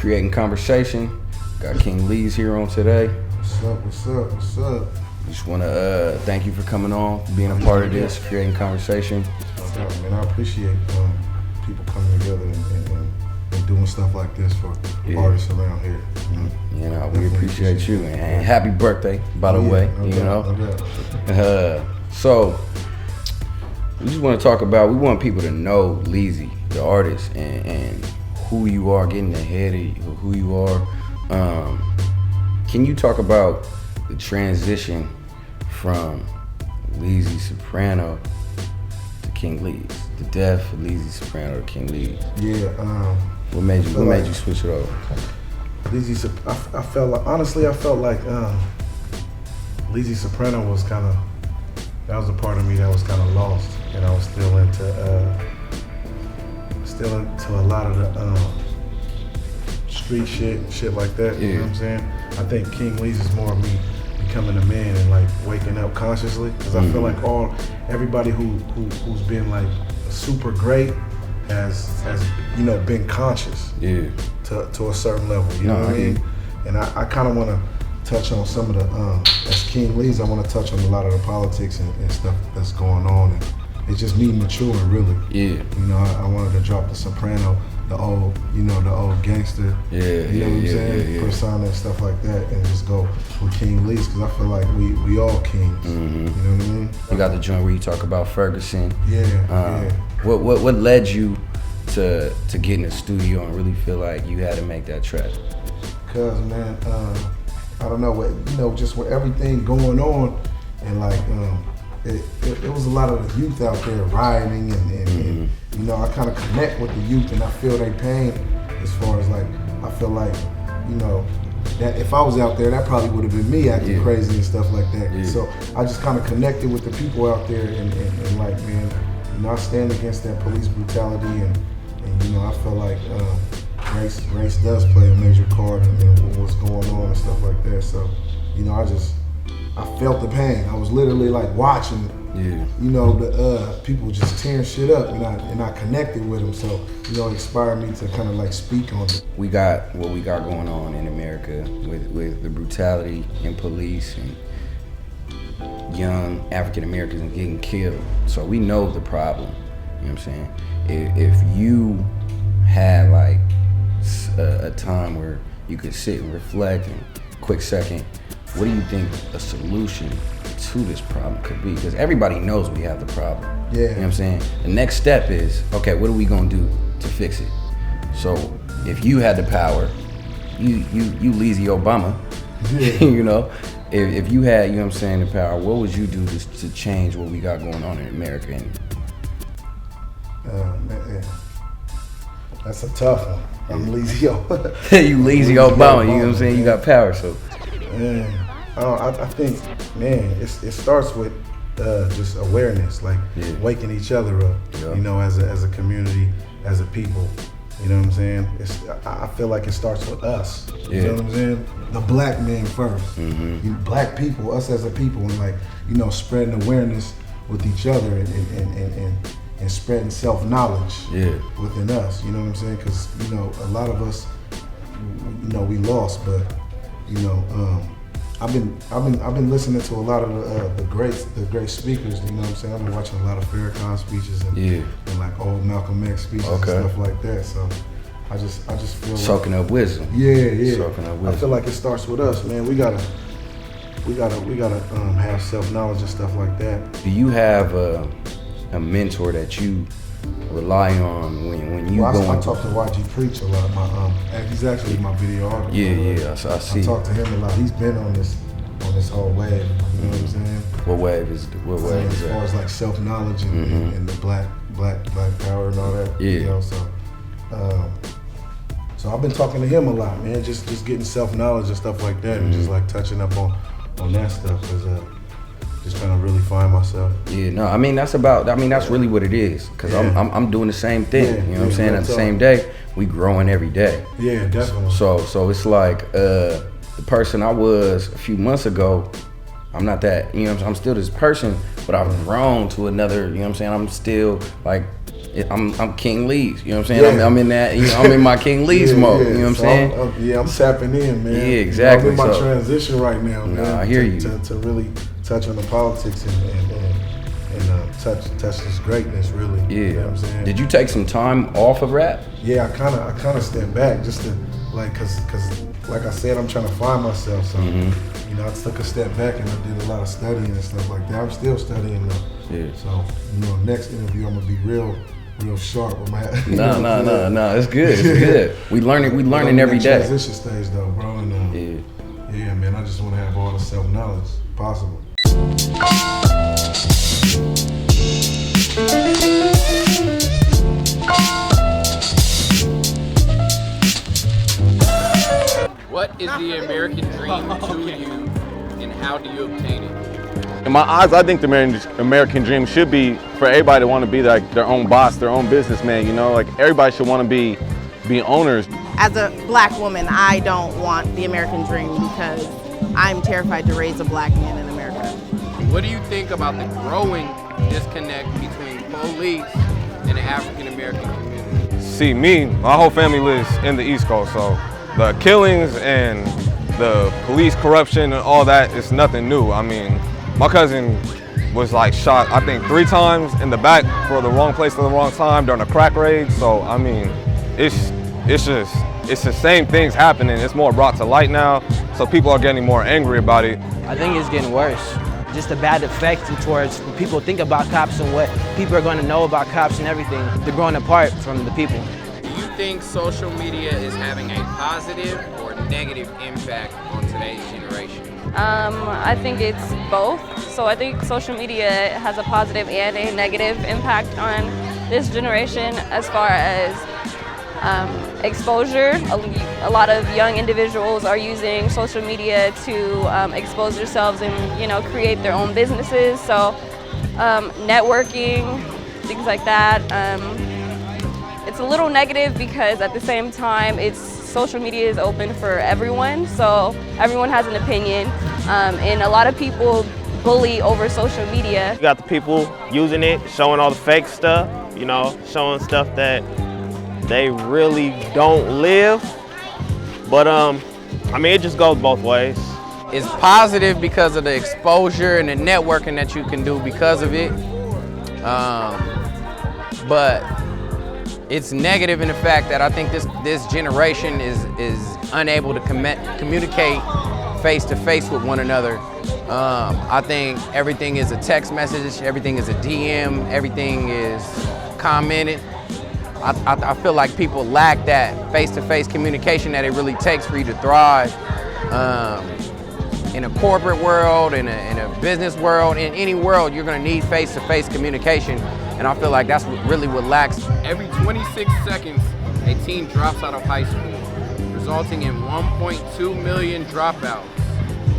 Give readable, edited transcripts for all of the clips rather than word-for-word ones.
Creating Conversation. Got King Leez here on today. What's up? Just want to thank you for coming on, being a part of this, Creating Conversation. No doubt, man. I appreciate people coming together and doing stuff like this for artists around here. You know, we appreciate you, and happy birthday, by the way. So, we just want to talk about, we want people to know Leezy, the artist, and who you are, getting ahead of who you are. Can you talk about the transition from Leezy Soprano to King Leez? The death of Leezy Soprano to King Leez. Yeah. What made you switch it over? Leezy, I felt like Leezy Soprano was kind of, that was a part of me that was kind of lost, and I was still into a lot of the street shit like that. You know what I'm saying? I think King Leez is more of me becoming a man and like waking up consciously, because I feel like everybody who's been like super great has been conscious to a certain level. You know what I mean? And I kind of want to touch on some of the as King Leez. I want to touch on a lot of the politics and stuff that's going on, and it's just me maturing, really. Yeah. You know, I wanted to drop the Soprano, the old gangster. Yeah. You know what I'm saying? Yeah. Persona and stuff like that, and just go with King Leez, because I feel like we all kings. Mm-hmm. You know what I mean? You got the joint where you talk about Ferguson. Yeah. What led you to get in the studio and really feel like you had to make that track? Cause man, I don't know just with everything going on, and like it was a lot of the youth out there rioting, and you know, I kind of connect with the youth, and I feel their pain as far as like, I feel like, you know, that if I was out there, that probably would have been me acting crazy and stuff like that. Yeah. So I just kind of connected with the people out there, and like, man, you know, I stand against that police brutality, and you know, I feel like race does play a major part in what's going on and stuff like that. So, you know, I felt the pain. I was literally like watching, you know, the people just tearing shit up, and I connected with them. So, you know, it inspired me to kind of like speak on it. We got what we got going on in America with the brutality in police and young African Americans getting killed. So we know the problem. You know what I'm saying? If you had like a time where you could sit and reflect and quick second, what do you think a solution to this problem could be? Because everybody knows we have the problem. Yeah. You know what I'm saying? The next step is, okay, what are we gonna do to fix it? So if you had the power, you Leezy Obama, you know, if you had, you know what I'm saying, the power, what would you do to change what we got going on in America? Man, that's a tough one. I'm Leezy You Leezy Obama, you know what I'm saying? You got power, so. Man, I think, man, it starts with just awareness, like waking each other up, you know, as a community, as a people. You know what I'm saying? I feel like it starts with us. You know what I'm saying? The black man first. Black people, us as a people, and like, you know, spreading awareness with each other and spreading self-knowledge within us. You know what I'm saying? Because, you know, a lot of us, you know, we lost, but you know, I've been listening to a lot of the great speakers. You know what I'm saying? I've been watching a lot of Farrakhan speeches and like old Malcolm X speeches and stuff like that. So I just feel soaking up wisdom. Yeah. Soaking up wisdom. I feel like it starts with us, man. We gotta have self-knowledge and stuff like that. Do you have a mentor that you rely on when you go? I talk to YG Preach a lot. He's actually my video artist. Yeah. I see. I talk to him a lot. He's been on this whole wave. You know what I'm saying? What wave is that? As far as like self-knowledge and the black power and all that. Yeah. You know, so I've been talking to him a lot, man. Just getting self-knowledge and stuff like that, and just like touching up on that stuff, because just trying to really find myself. Yeah, no, I mean that's really what it is. Cause I'm doing the same thing. You know what I'm saying? At the same day, we growing every day. Yeah, definitely. So it's like the person I was a few months ago, I'm not that. You know, I'm still this person, but I've grown to another. You know what I'm saying? I'm still like I'm King Leez. You know what I'm saying? I'm in that. I'm in my King Leez mode. You know what I'm saying? I'm tapping in, man. Yeah, exactly. I'm in my transition right now, man. I hear you. To really touch on the politics and touch this greatness, really. Yeah. You know what I'm saying? Did you take some time off of rap? Yeah, I kind of stepped back just to cause like I said, I'm trying to find myself. So I took a step back and I did a lot of studying and stuff like that. I'm still studying though. Yeah. So next interview I'm gonna be real sharp with my. No. It's good. It's good. We learning every day. Transition stage though, bro. And yeah, man. I just want to have all the self knowledge possible. What is the American dream to you, and how do you obtain it? In my eyes, I think the American dream should be for everybody to want to be like their own boss, their own businessman. Like everybody should want to be owners. As a black woman, I don't want the American dream because I'm terrified to raise a black man in America. What do you think about the growing disconnect between police and the African American community? See, my whole family lives in the East Coast, so the killings and the police corruption and all that is nothing new. I mean, my cousin was like shot, I think 3 times in the back for the wrong place at the wrong time during a crack raid. So I mean, it's the same things happening. It's more brought to light now, so people are getting more angry about it. I think it's getting worse. Just the bad effect towards what people think about cops and what people are going to know about cops and everything. They're growing apart from the people. Do you think social media is having a positive or negative impact on today's generation? I think it's both. So I think social media has a positive and a negative impact on this generation as far as exposure. A lot of young individuals are using social media to expose themselves and create their own businesses. So networking, things like that. It's a little negative because at the same time, social media is open for everyone, so everyone has an opinion, and a lot of people bully over social media. You got the people using it, showing all the fake stuff, showing stuff that they really don't live. But I mean, it just goes both ways. It's positive because of the exposure and the networking that you can do because of it, but it's negative in the fact that I think this generation is unable to communicate face to face with one another. I think everything is a text message, everything is a DM, everything is commented. I feel like people lack that face-to-face communication that it really takes for you to thrive in a corporate world, in a business world, in any world. You're going to need face-to-face communication, and I feel like that's really what lacks. Every 26 seconds, a teen drops out of high school, resulting in 1.2 million dropouts.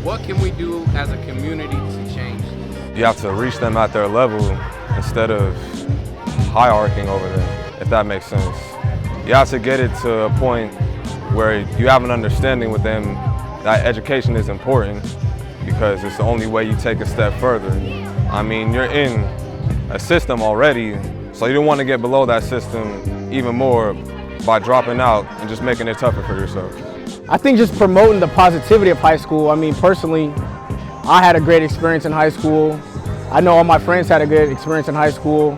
What can we do as a community to change this? You have to reach them at their level instead of hierarchying over them, if that makes sense. You have to get it to a point where you have an understanding with them that education is important because it's the only way you take a step further. I mean, you're in a system already, so you don't want to get below that system even more by dropping out and just making it tougher for yourself. I think just promoting the positivity of high school. I mean, personally, I had a great experience in high school. I know all my friends had a good experience in high school.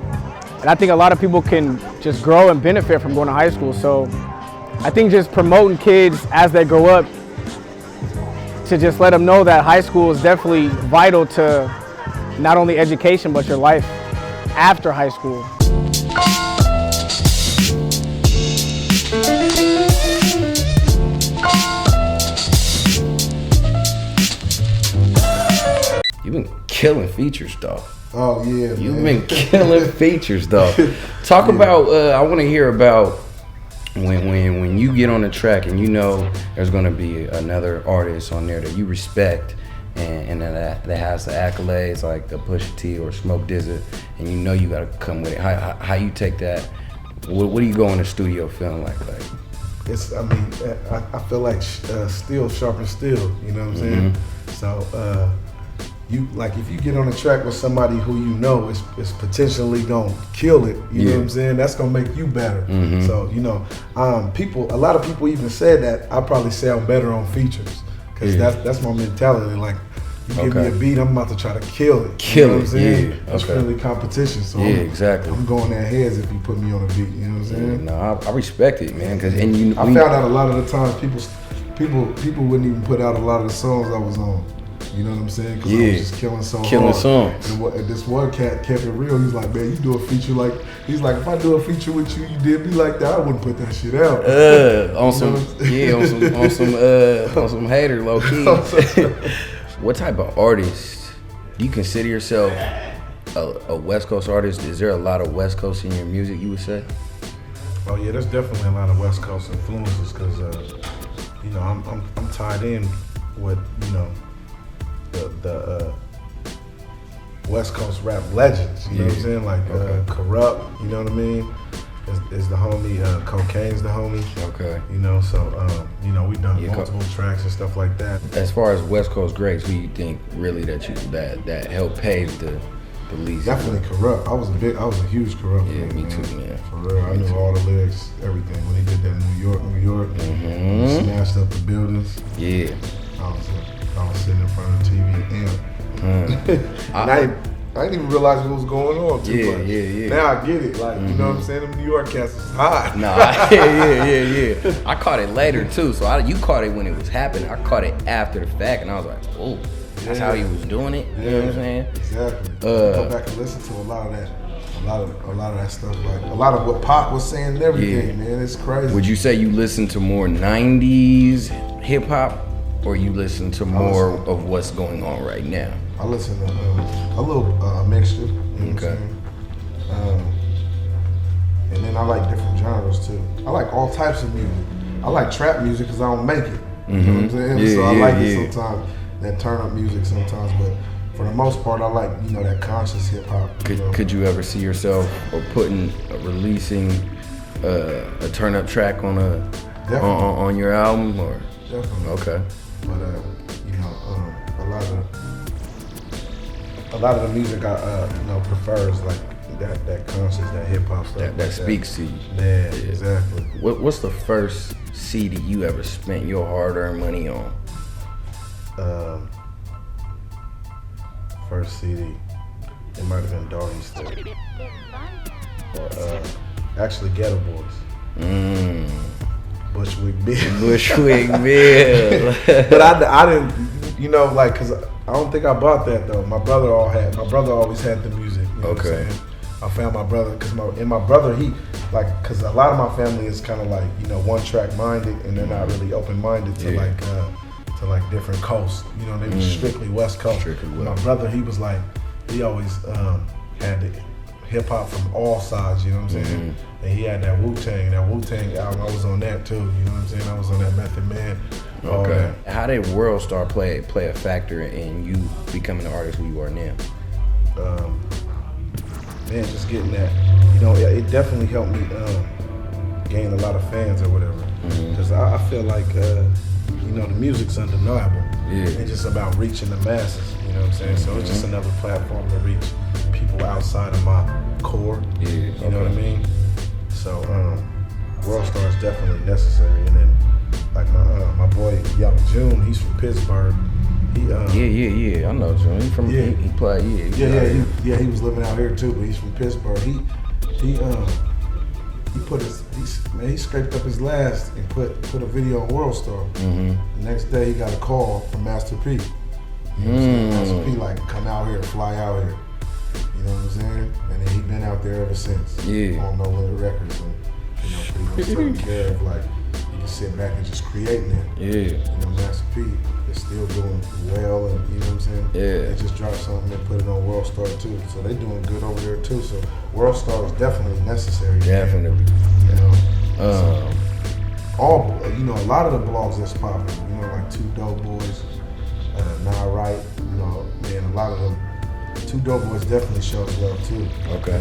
And I think a lot of people can just grow and benefit from going to high school. So I think just promoting kids as they grow up to just let them know that high school is definitely vital to not only education, but your life after high school. You've been killing features, though. Oh yeah, You've been killing features, though. Talk about. I want to hear about when you get on the track and you know there's going to be another artist on there that you respect and that has the accolades like the Pusha T or Smoke DZA, and you know you got to come with it. How you take that? What do you go in the studio feeling like? It's. I mean, I feel like steel sharpens steel. You know what I'm saying? So. if you get on a track with somebody who you know is potentially gonna kill it, you know what I'm saying? That's gonna make you better. So a lot of people even said that I probably sound better on features, because that's my mentality. Like, you give me a beat, I'm about to try to kill it. You know what I'm saying? It's friendly competition. So exactly. I'm going at heads if you put me on a beat. You know what I'm saying? No, I respect it, man. I found out a lot of the times people wouldn't even put out a lot of the songs I was on. You know what I'm saying? Because I was just killing songs. And this one cat kept it real. He's like, man, you do a feature like, he's like, if I do a feature with you, you did me like that, I wouldn't put that shit out. On some hater low key. What type of artist do you consider yourself? A West Coast artist? Is there a lot of West Coast in your music, you would say? Oh yeah, there's definitely a lot of West Coast influences, because I'm tied in with the West Coast rap legends, you know what I'm saying? Like Corrupt, you know what I mean? Is the homie, Cocaine's the homie. Okay. So we've done multiple tracks and stuff like that. As far as West Coast greats, who you think really that helped pave the Leez? Definitely Corrupt. I was a huge Corrupt fan. Me too, man. For real, I knew all the lyrics, everything. When he did that in New York, he smashed up the buildings. Yeah. I was sitting in front of the TV and I didn't even realize what was going on too much. Yeah. Now I get it. Like, you know what I'm saying? Them New York cats was hot. Yeah. I caught it later too. So you caught it when it was happening. I caught it after the fact, and I was like, oh, that's how he was doing it. You know what I'm saying? Exactly. Go back and listen to a lot of that. A lot of that stuff, like a lot of what Pac was saying and everything, man. It's crazy. Would you say you listen to more 90s hip hop, or you listen to more of what's going on right now? I listen to a little mixture. You know what I'm saying? And then I like different genres too. I like all types of music. I like trap music because I don't make it. You know what I'm saying? So I like it sometimes, that turn up music sometimes, but for the most part, I like, that conscious hip hop. Could you ever see yourself releasing a turn up track on on your album, or? Definitely. Okay. But a lot of the music I prefers like that conscious, that hip hop stuff. That speaks to you. Yeah, exactly. What's the first CD you ever spent your hard-earned money on? First CD, it might have been Doggy Style, or actually Ghetto Boys. Bushwick Bill. But I didn't, cause I don't think I bought that though. My brother always had the music. You know what I'm saying? I found my brother, cause my brother, cause a lot of my family is kind of like, one track minded, and they're not really open minded to different coasts. They were strictly West Coast. My brother, he always had the hip hop from all sides, you know what I'm saying? And he had that Wu-Tang album. I was on that too, you know what I'm saying? I was on that Method Man. Okay. How did World Star play a factor in you becoming the artist who you are now? Man, just getting that, it definitely helped me gain a lot of fans or whatever. Because I feel like, the music's undeniable. It's just about reaching the masses, you know what I'm saying? So it's just another platform to reach people outside of my core, you know what I mean? So World Star is definitely necessary. And then like my boy Young June, he's from Pittsburgh. He I know June. He from he played he was living out here too, but he's from Pittsburgh. He scraped up his last and put a video on World Star. The next day he got a call from Master P. You know what I'm saying? Master P come out here, fly out here. You know what I'm saying? And then he been out there ever since. On No Limit Records, and pretty much taking care of you can sit back and just creating it. Master P is still doing well, and you know what I'm saying? They just dropped something and put it on World Star too, so they doing good over there too. So World Star is definitely necessary. Definitely. A lot of the blogs that's popping, like Two Dope Boys, Nah Right, man, a lot of them. Two Dope Boys definitely shows love too. Okay.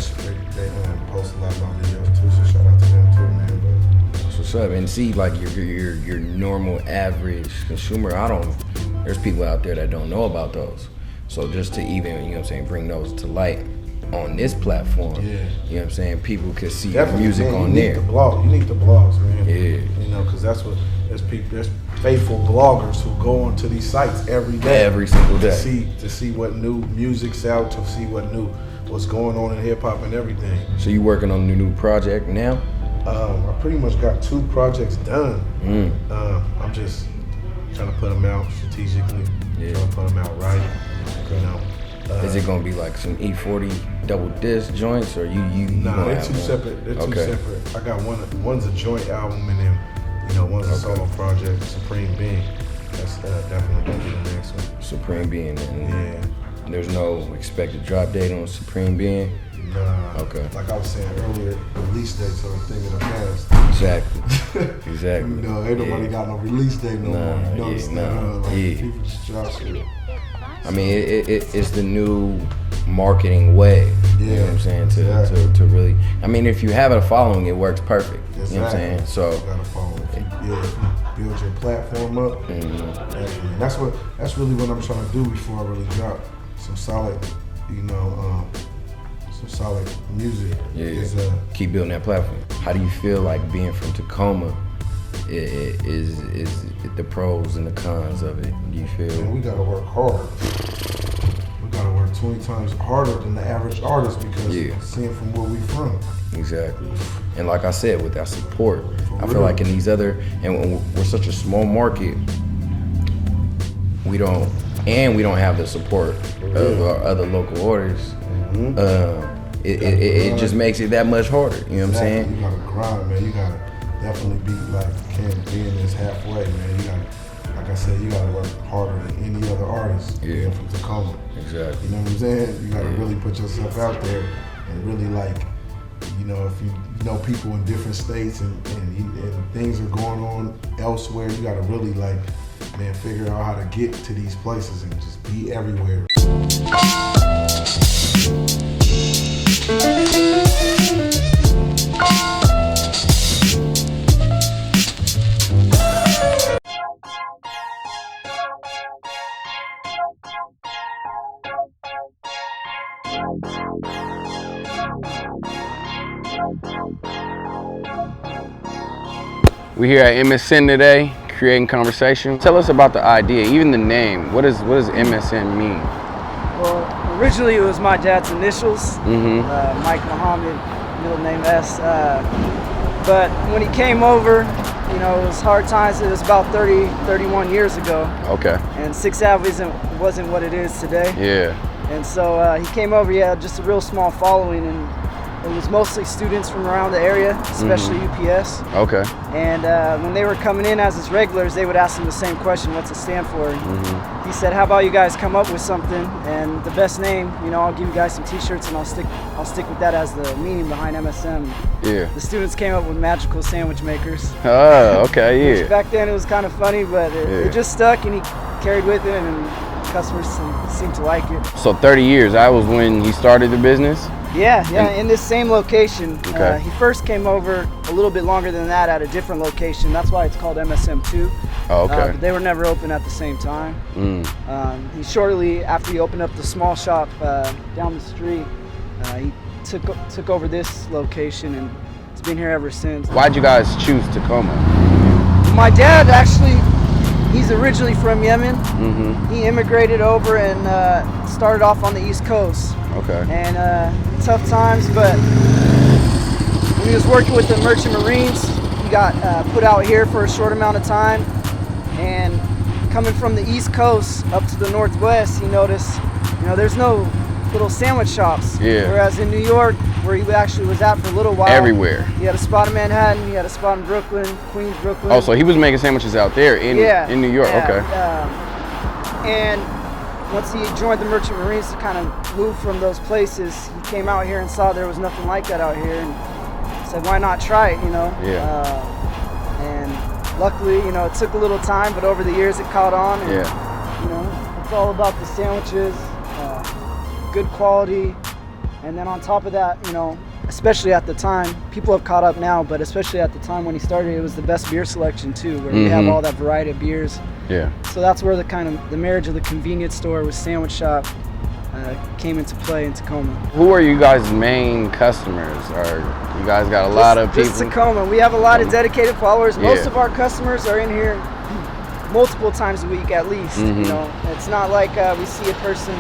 They post a lot of my videos too, so shout out to them too, man. But that's what's up. And see, like your normal average consumer, there's people out there that don't know about those. So just to even, you know what I'm saying, bring those to light on this platform, you know what I'm saying, people could see your music on there. You need the blogs, man. Yeah. You know, because that's what, there's faithful bloggers who go onto these sites every day. Every single day. To see what new music's out, to see what's going on in hip hop and everything. So you working on a new project now? I pretty much got 2 projects done. I'm just trying to put them out strategically. Trying to put them out right. You know. Is it gonna be like some E40 double disc joints, or you? Nah, they're two separate. They're two separate. I got one's a joint album, and then one's a solo project, Supreme Being. That's definitely gonna be the next one. Supreme Being, and there's no expected drop date on Supreme Being. Nah. Okay. Like I was saying earlier, release dates are a thing of the past. Exactly. Exactly. You know, ain't nobody got no release date no more. You know, people just drop shit. I mean, it's the new marketing way. You know what I'm saying? To really, I mean, if you have a following, it works perfect. Exactly. You know what I'm saying? So you gotta follow it. If you build your platform up, definitely. That's really what I'm trying to do before I really drop some solid, some solid music. Keep building that platform. How do you feel like being from Tacoma? Is the pros and the cons of it? Do you feel? Man, we gotta work hard. We gotta work 20 times harder than the average artist because seeing from where we from. Exactly. And like I said, with that support, I feel like in these other, and we're such a small market, we don't have the support of our other local artists. It just makes it that much harder. You know what I'm saying? You gotta grind, man. You gotta definitely be in this halfway, man. You gotta, like I said, you gotta work harder than any other artist being from Tacoma. Exactly. You know what I'm saying? You gotta really put yourself out there and really if you know people in different states and things are going on elsewhere, you gotta really figure out how to get to these places and just be everywhere. We're here at MSN today, creating conversation. Tell us about the idea, even the name. What does MSN mean? Well, originally it was my dad's initials, Mike Muhammad, middle name S. But when he came over, it was hard times. It was about 31 years ago. Okay. And 6th Ave wasn't what it is today. Yeah. And so he came over, he had just a real small following, and it was mostly students from around the area, especially UPS. Okay. And when they were coming in as his regulars, they would ask him the same question, what's it stand for? He said, how about you guys come up with something, and the best name, I'll give you guys some t-shirts and I'll stick with that as the meaning behind MSM. Yeah. The students came up with magical sandwich makers. Oh, okay, yeah. Which back then it was kind of funny, but it just stuck, and he carried with it, and customers seemed to like it. So 30 years, that was when he started the business? Yeah, in this same location. Okay. He first came over a little bit longer than that at a different location. That's why it's called MSM2. Oh, okay. But they were never open at the same time. He shortly after he opened up the small shop down the street, he took over this location, and it's been here ever since. Why'd you guys choose Tacoma? My dad actually, he's originally from Yemen. He immigrated over and started off on the East Coast. Okay. And tough times, but when he was working with the Merchant Marines, he got put out here for a short amount of time. And coming from the East Coast up to the Northwest, he noticed, there's no little sandwich shops. Yeah. Whereas in New York, where he actually was at for a little while. Everywhere. He had a spot in Manhattan, he had a spot in Brooklyn, Queens, Brooklyn. Oh, so he was making sandwiches out there in New York, okay. And once he joined the Merchant Marines to kind of move from those places, he came out here and saw there was nothing like that out here, and said, why not try it, and luckily, it took a little time, but over the years it caught on, and it's all about the sandwiches, good quality, and then on top of that, especially at the time, people have caught up now, but especially at the time when he started, it was the best beer selection too, where we have all that variety of beers. Yeah. So that's where the marriage of the convenience store with sandwich shop came into play in Tacoma. Who are you guys' main customers? Or you guys got a lot of people? Just Tacoma. We have a lot of dedicated followers. Most of our customers are in here multiple times a week at least. You know, it's not like we see a person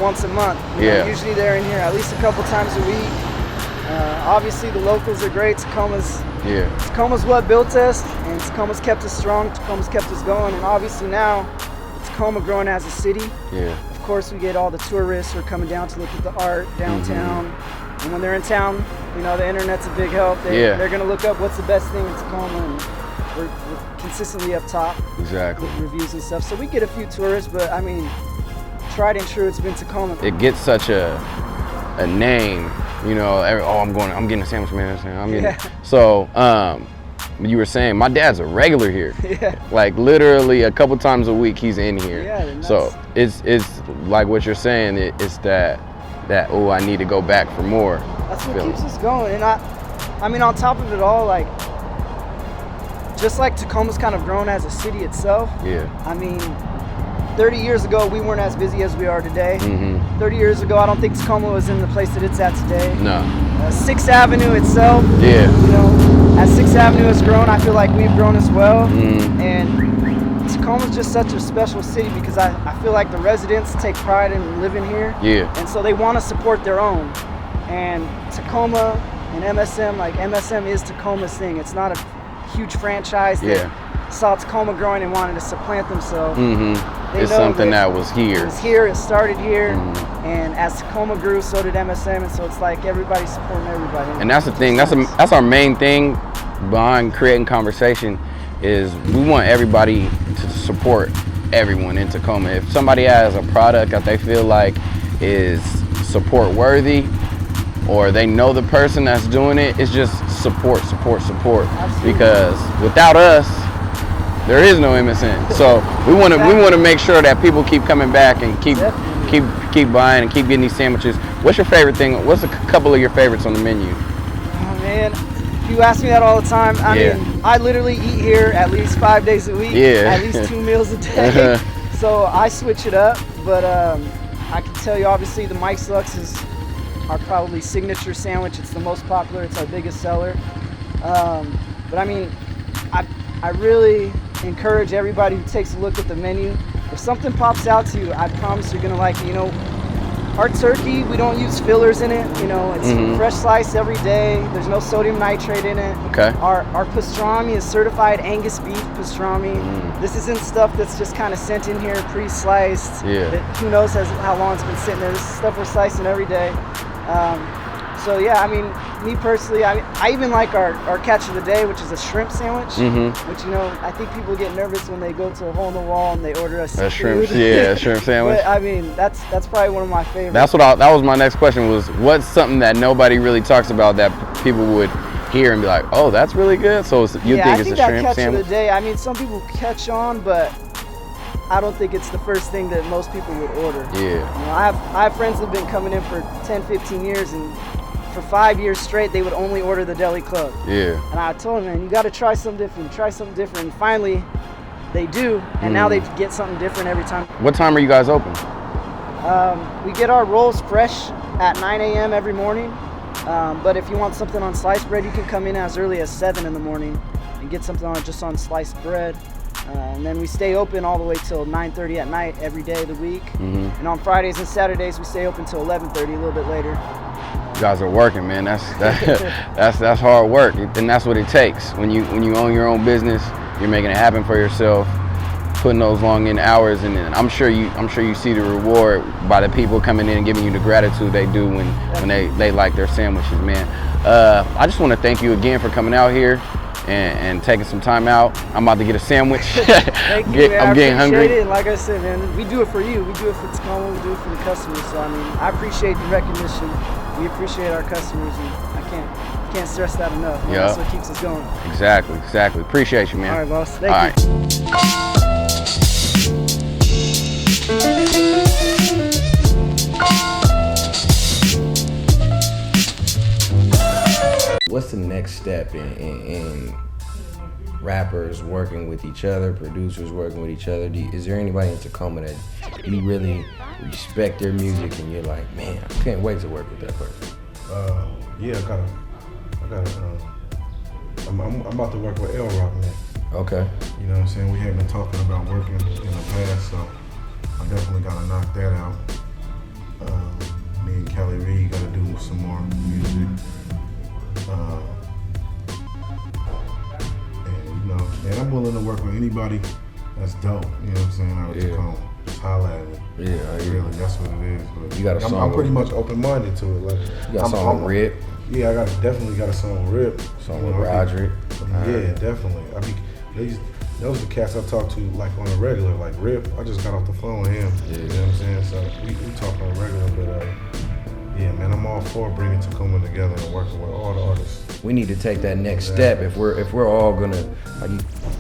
once a month. You know, usually they're in here at least a couple times a week. Obviously the locals are great. Tacoma's what built us, and Tacoma's kept us strong. Tacoma's kept us going, and obviously now Tacoma growing as a city. Of course, we get all the tourists who are coming down to look at the art downtown. And when they're in town, you know, the internet's a big help. They're going to look up what's the best thing in Tacoma, and we're consistently up top with reviews and stuff. So we get a few tourists, but I mean, tried and true, it's been Tacoma. It gets such a name, you know. I'm getting a sandwich, man. So you were saying my dad's a regular here. Like literally a couple times a week he's in here. So it's like what you're saying. It's that oh, I need to go back for more. That's what keeps us going. And I mean, on top of it all, like just like Tacoma's kind of grown as a city itself. I mean, 30 years ago, we weren't as busy as we are today. 30 years ago, I don't think Tacoma was in the place that it's at today. No. 6th Avenue itself, you know, as 6th Avenue has grown, I feel like we've grown as well. And Tacoma's just such a special city because I feel like the residents take pride in living here. And so they want to support their own. And Tacoma and MSM, like MSM is Tacoma's thing. It's not a huge franchise that saw Tacoma growing and wanted to supplant themselves. It's something that was here. It was here, it started here, and as Tacoma grew, so did MSM, and so it's like everybody's supporting everybody. And that's the thing, that's our main thing behind creating conversation, is we want everybody to support everyone in Tacoma. If somebody has a product that they feel like is support worthy, or they know the person that's doing it, it's just support. Absolutely. Because without us, there is no MSN. So we want to make sure that people keep coming back and keep buying and keep getting these sandwiches. What's your favorite thing? What's a couple of your favorites on the menu? Oh man, you ask me that all the time. I mean, I literally eat here at least 5 days a week, at least 2 meals a day. So I switch it up, but I can tell you, obviously, the Mike's Lux is our probably signature sandwich. It's the most popular. It's our biggest seller. But I mean, I really encourage everybody who takes a look at the menu. If something pops out to you, I promise you're gonna like it. You know, our turkey, we don't use fillers in it. You know, it's fresh sliced every day. There's no sodium nitrate in it. Our pastrami is certified Angus beef pastrami. This isn't stuff that's just kind of sent in here pre-sliced. That who knows how long it's been sitting there. This is stuff we're slicing every day. So yeah, I mean, me personally, I even like our catch of the day, which is a shrimp sandwich. Which, you know, I think people get nervous when they go to a hole in the wall and they order a shrimp, a shrimp sandwich. But I mean, that's probably one of my favorites. That was my next question, was what's something that nobody really talks about that people would hear and be like, oh, that's really good. So you think it's a shrimp sandwich? I think that catch of the day, I mean, some people catch on, but I don't think it's the first thing that most people would order. You know, I have friends that have been coming in for 10, 15 years, and for 5 years straight, they would only order the Deli Club. And I told them, man, you got to try something different. And finally, they do, and now they get something different every time. What time are you guys open? We get our rolls fresh at 9 a.m. every morning. But if you want something on sliced bread, you can come in as early as 7 in the morning and get something on sliced bread. And then we stay open all the way till 9:30 at night every day of the week. And on Fridays and Saturdays, we stay open till 11:30, a little bit later. You guys are working, man. That's hard work, and that's what it takes. When you own your own business, you're making it happen for yourself, putting those long in hours, and I'm sure you see the reward by the people coming in and giving you the gratitude they do when they like their sandwiches, man. I just want to thank you again for coming out here and taking some time out. I'm about to get a sandwich. Thank you, man. I'm getting hungry. It. And like I said, man, we do it for you. We do it for Tacoma. We do it for the customers. So I mean, I appreciate the recognition. We appreciate our customers, and I can't stress that enough. Man. That's what keeps us going. Exactly. Appreciate you, man. All right, boss. Thank you. what's the next step in rappers working with each other, producers working with each other? Is there anybody in Tacoma that you really respect their music and you're like, man, I can't wait to work with that person? Yeah, I'm about to work with L-Rock next. Okay. You know what I'm saying? We have been talking about working in the past, so I definitely gotta knock that out. Me and Kelly Reed gotta do some more music. And you know, man, I'm willing to work with anybody that's dope. You know what I'm saying? Out of Tacoma. Just holla at me. Yeah, really, that's what it is. But you got a song? I'm pretty much open-minded to it. Like, you got a song with Rip? Yeah, definitely got a song with Rip. Song with Roderick. Yeah, definitely. Those are the cats I talk to like on a regular, like Rip. I just got off the phone with him. Yeah. You know what I'm saying? So we talk on a regular, but yeah, man, I'm all for bringing Tacoma together and working with all the artists. We need to take that next step if we're all gonna,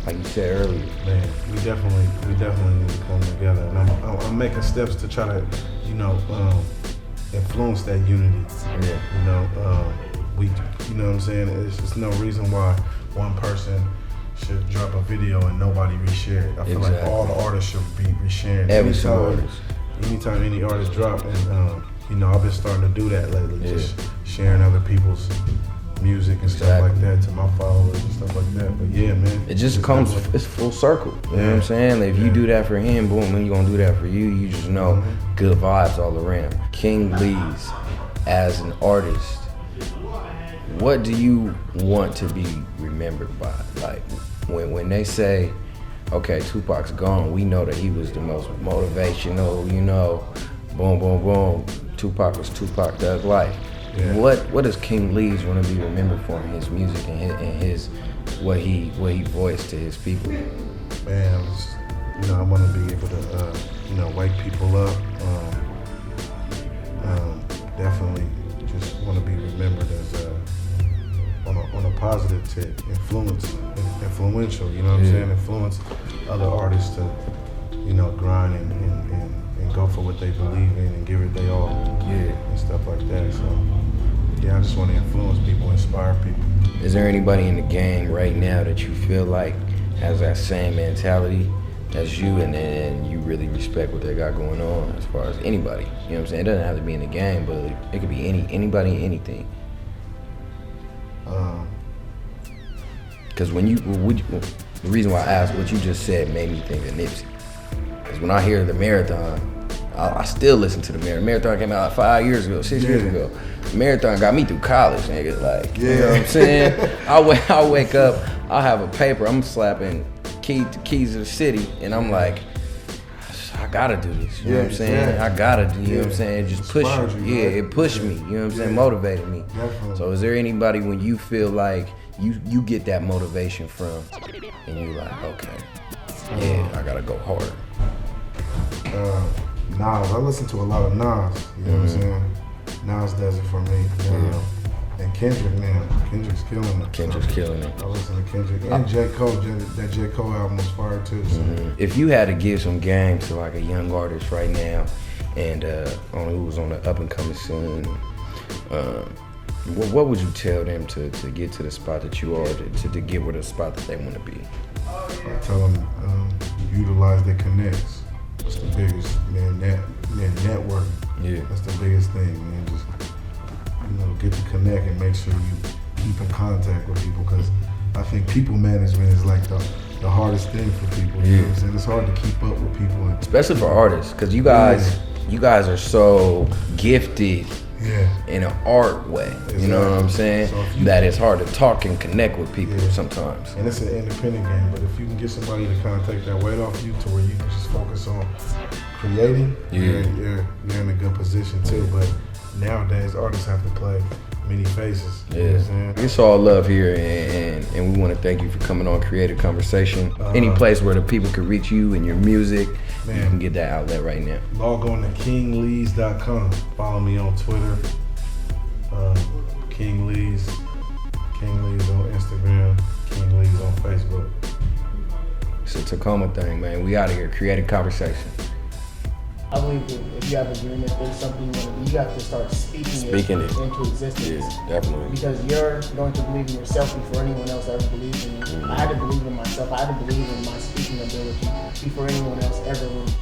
like you said earlier. Man, we definitely need to come together, and I'm making steps to try to, you know, influence that unity. Yeah. You know, you know what I'm saying? It's no reason why one person should drop a video and nobody reshare it. I feel like all the artists should be resharing. Anytime any artist drop, and you know, I've been starting to do that lately, just sharing other people's music and stuff like that to my followers and stuff like that. But yeah, man, it just comes, it's full circle. You know what I'm saying? If you do that for him, boom, then you're gonna do that for you. You just know good vibes all around. King Leez, as an artist, what do you want to be remembered by? Like when they say, okay, Tupac's gone, we know that he was the most motivational, you know, boom, boom, boom. Tupac was Tupac, Thug Life. Yeah. What does King Leez want to be remembered for in his music and his what he voiced to his people? Man, you know, I want to be able to you know, wake people up. Definitely just want to be remembered as on a positive tip, influential. You know what I'm saying? Influence other artists to, you know, grind and go for what they believe in and give it their all. And stuff like that. So yeah, I just want to influence people, inspire people. Is there anybody in the game right now that you feel like has that same mentality as you, and you really respect what they got going on as far as anybody? You know what I'm saying? It doesn't have to be in the game, but it could be anybody, anything. Because the reason why I asked what you just said made me think of Nipsey. Because when I hear the Marathon, I still listen to the Marathon. Marathon came out like 5 years ago, 6 years ago. Marathon got me through college, nigga. Like, you know what I'm saying? I'll wake up, I'll have a paper, I'm slapping keys of the city, and I'm like, I gotta do this. You know what I'm saying? I gotta do. You know what I'm saying? It just pushed me. It pushed me. You know what I'm saying? Motivated me. Definitely. So is there anybody when you feel like you get that motivation from, and you're like, okay, I gotta go harder? Nas. I listen to a lot of Nas. You know what I'm saying? Nas does it for me. And Kendrick, man, Kendrick's killing it. Kendrick's killing it. I listen to Kendrick and J. Cole. That J. Cole album was fire too. So. If you had to give some game to like a young artist right now, and who was on the up and coming scene, what would you tell them to get to the spot that you are, to get where the spot that they want to be? I tell them utilize their connects. That's the biggest, man. Networking. Yeah. That's the biggest thing, man. Just, you know, get to connect and make sure you keep in contact with people, because I think people management is like the hardest thing for people. You know what I'm saying? It's hard to keep up with people, especially for artists, because you guys are so gifted in an art way. Exactly. You know what I'm saying? So that it's hard to talk and connect with people sometimes. And it's an independent game, but if you can get somebody to kind of take that weight off you to where you can just focus on creating, you're in a good position too. But nowadays, artists have to play many faces. You know what I'm saying? It's all love here, and we want to thank you for coming on Creative Conversation. Any place where the people can reach you and your music, you can get that outlet right now. Log on to kingleez.com. Follow me on Twitter, King Leez. King Leez on Instagram, King Leez on Facebook. It's a Tacoma thing, man. We out of here. Creative Conversation. I believe that if you have a dream, if there's something you want to do, you have to start speaking it into existence. Yeah, definitely. Because you're going to believe in yourself before anyone else ever believes in you. I had to believe in myself. I had to believe in my speaking ability before anyone else ever would.